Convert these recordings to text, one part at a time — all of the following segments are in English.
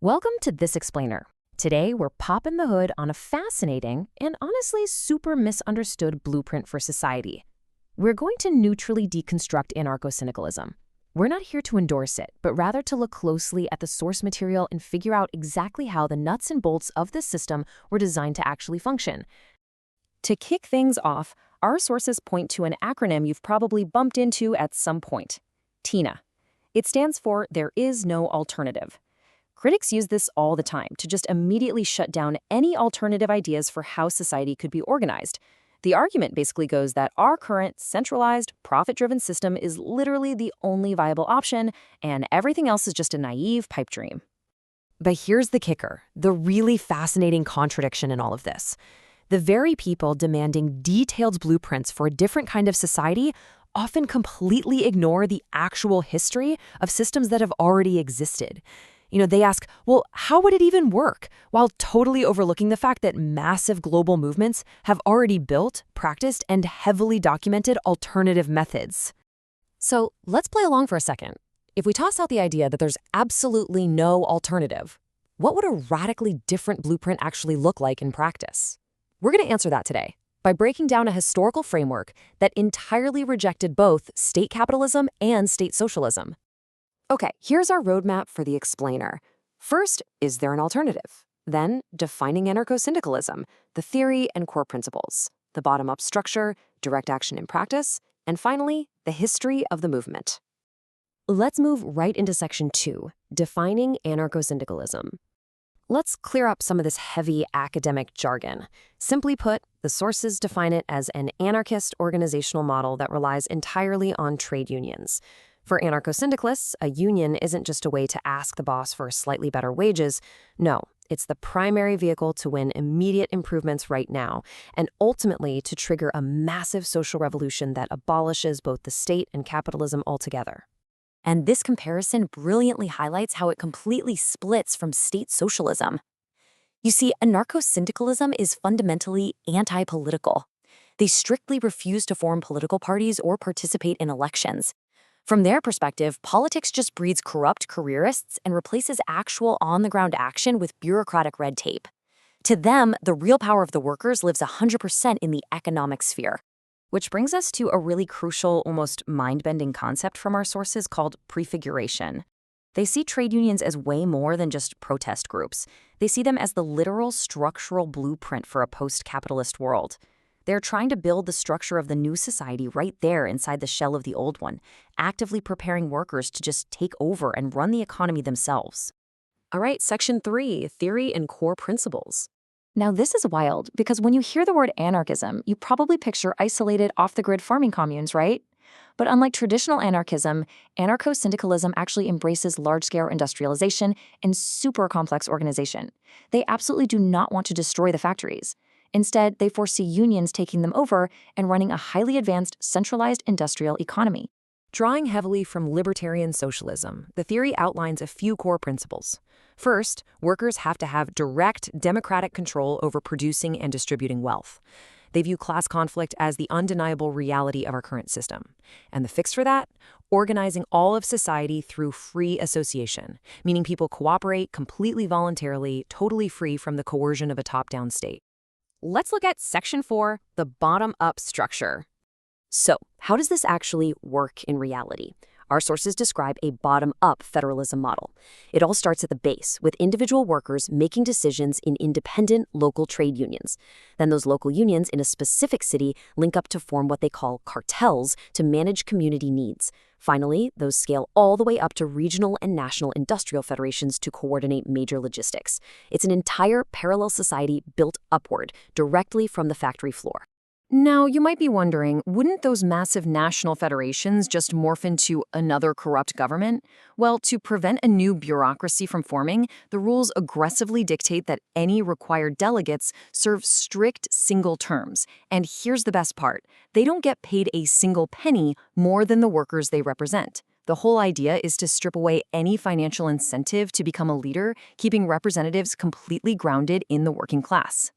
Welcome to This Explainer. Today, we're popping the hood on a fascinating and honestly super misunderstood blueprint for society. We're going to neutrally deconstruct Anarcho Syndicalism. We're not here to endorse it, but rather to look closely at the source material and figure out exactly how the nuts and bolts of this system were designed to actually function. To kick things off, our sources point to an acronym you've probably bumped into at some point: TINA. It stands for There Is No Alternative. Critics use this all the time to just immediately shut down any alternative ideas for how society could be organized. The argument basically goes that our current centralized, profit-driven system is literally the only viable option, and everything else is just a naive pipe dream. But here's the kicker, the really fascinating contradiction in all of this. The very people demanding detailed blueprints for a different kind of society often completely ignore the actual history of systems that have already existed. They ask, well, how would it even work? While totally overlooking the fact that massive global movements have already built, practiced, and heavily documented alternative methods. So let's play along for a second. If we toss out the idea that there's absolutely no alternative, what would a radically different blueprint actually look like in practice? We're going to answer that today by breaking down a historical framework that entirely rejected both state capitalism and state socialism. Okay, here's our roadmap for the explainer. First, is there an alternative? Then, defining anarcho-syndicalism, the theory and core principles, the bottom-up structure, direct action in practice, and finally, the history of the movement. Let's move right into section 2, defining anarcho-syndicalism. Let's clear up some of this heavy academic jargon. Simply put, the sources define it as an anarchist organizational model that relies entirely on trade unions. For anarcho-syndicalists, a union isn't just a way to ask the boss for slightly better wages. No, it's the primary vehicle to win immediate improvements right now, and ultimately to trigger a massive social revolution that abolishes both the state and capitalism altogether. And this comparison brilliantly highlights how it completely splits from state socialism. You see, anarcho-syndicalism is fundamentally anti-political. They strictly refuse to form political parties or participate in elections. From their perspective, politics just breeds corrupt careerists and replaces actual on-the-ground action with bureaucratic red tape. To them, the real power of the workers lives 100% in the economic sphere. Which brings us to a really crucial, almost mind-bending concept from our sources called prefiguration. They see trade unions as way more than just protest groups. They see them as the literal structural blueprint for a post-capitalist world. They're trying to build the structure of the new society right there inside the shell of the old one, actively preparing workers to just take over and run the economy themselves. All right, section 3, theory and core principles. Now this is wild, because when you hear the word anarchism, you probably picture isolated, off-the-grid farming communes, right? But unlike traditional anarchism, anarcho-syndicalism actually embraces large-scale industrialization and super complex organization. They absolutely do not want to destroy the factories. Instead, they foresee unions taking them over and running a highly advanced, centralized industrial economy. Drawing heavily from libertarian socialism, the theory outlines a few core principles. First, workers have to have direct democratic control over producing and distributing wealth. They view class conflict as the undeniable reality of our current system. And the fix for that? Organizing all of society through free association, meaning people cooperate completely voluntarily, totally free from the coercion of a top-down state. Let's look at section 4, the bottom-up structure. So, how does this actually work in reality? Our sources describe a bottom-up federalism model. It all starts at the base, with individual workers making decisions in independent local trade unions. Then those local unions in a specific city link up to form what they call cartels to manage community needs. Finally, those scale all the way up to regional and national industrial federations to coordinate major logistics. It's an entire parallel society built upward, directly from the factory floor. Now, you might be wondering, wouldn't those massive national federations just morph into another corrupt government? Well, to prevent a new bureaucracy from forming, the rules aggressively dictate that any required delegates serve strict single terms. And here's the best part. They don't get paid a single penny more than the workers they represent. The whole idea is to strip away any financial incentive to become a leader, keeping representatives completely grounded in the working class.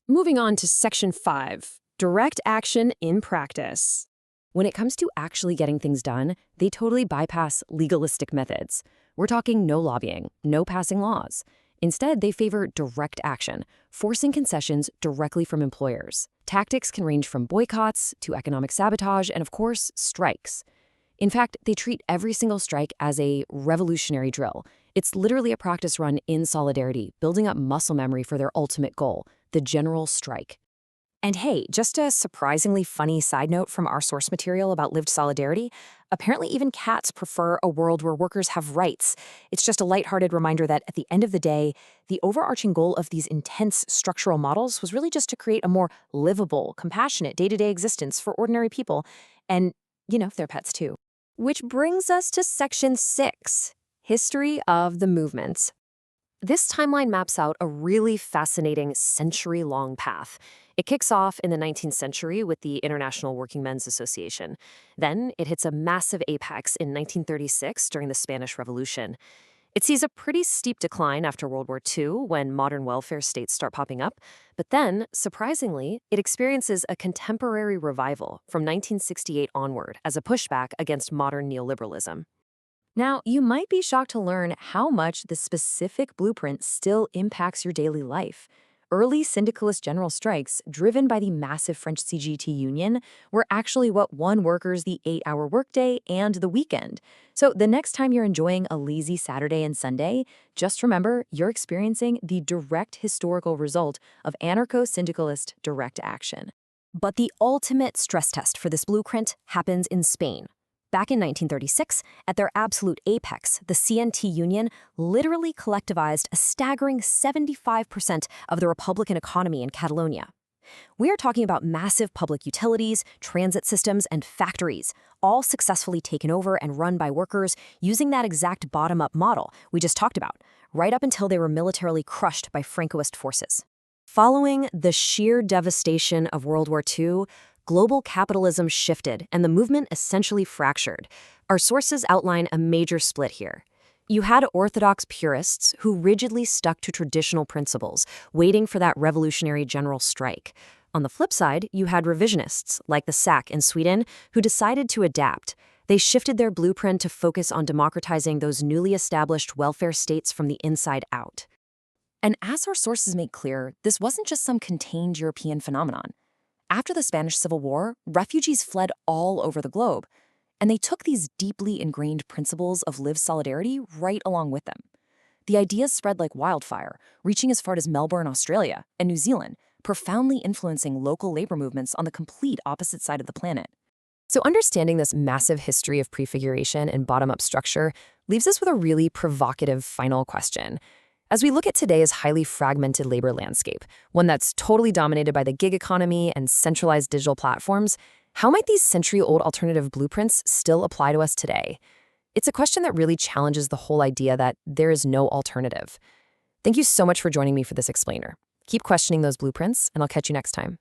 Moving on to section 5. Direct action in practice. When it comes to actually getting things done, they totally bypass legalistic methods. We're talking no lobbying, no passing laws. Instead, they favor direct action, forcing concessions directly from employers. Tactics can range from boycotts to economic sabotage and, of course, strikes. In fact, they treat every single strike as a revolutionary drill. It's literally a practice run in solidarity, building up muscle memory for their ultimate goal, the general strike. And hey, just a surprisingly funny side note from our source material about lived solidarity, apparently even cats prefer a world where workers have rights. It's just a lighthearted reminder that at the end of the day, the overarching goal of these intense structural models was really just to create a more livable, compassionate day-to-day existence for ordinary people and, their pets too. Which brings us to Section 6, History of the Movements. This timeline maps out a really fascinating century-long path. It kicks off in the 19th century with the International Working Men's Association. Then it hits a massive apex in 1936 during the Spanish Revolution. It sees a pretty steep decline after World War II when modern welfare states start popping up. But then, surprisingly, it experiences a contemporary revival from 1968 onward as a pushback against modern neoliberalism. Now, you might be shocked to learn how much the specific blueprint still impacts your daily life. Early syndicalist general strikes, driven by the massive French CGT union, were actually what won workers the 8-hour workday and the weekend. So the next time you're enjoying a lazy Saturday and Sunday, just remember you're experiencing the direct historical result of anarcho syndicalist direct action. But the ultimate stress test for this blueprint happens in Spain. Back in 1936, at their absolute apex, the CNT Union literally collectivized a staggering 75% of the Republican economy in Catalonia. We are talking about massive public utilities, transit systems, and factories, all successfully taken over and run by workers using that exact bottom-up model we just talked about, right up until they were militarily crushed by Francoist forces. Following the sheer devastation of World War II, global capitalism shifted and the movement essentially fractured. Our sources outline a major split here. You had orthodox purists who rigidly stuck to traditional principles, waiting for that revolutionary general strike. On the flip side, you had revisionists, like the SAC in Sweden, who decided to adapt. They shifted their blueprint to focus on democratizing those newly established welfare states from the inside out. And as our sources make clear, this wasn't just some contained European phenomenon. After the Spanish Civil War, refugees fled all over the globe, and they took these deeply ingrained principles of lived solidarity right along with them. The ideas spread like wildfire, reaching as far as Melbourne, Australia, and New Zealand, profoundly influencing local labor movements on the complete opposite side of the planet. So understanding this massive history of prefiguration and bottom-up structure leaves us with a really provocative final question. As we look at today's highly fragmented labor landscape, one that's totally dominated by the gig economy and centralized digital platforms, how might these century-old alternative blueprints still apply to us today? It's a question that really challenges the whole idea that there is no alternative. Thank you so much for joining me for this explainer. Keep questioning those blueprints, and I'll catch you next time.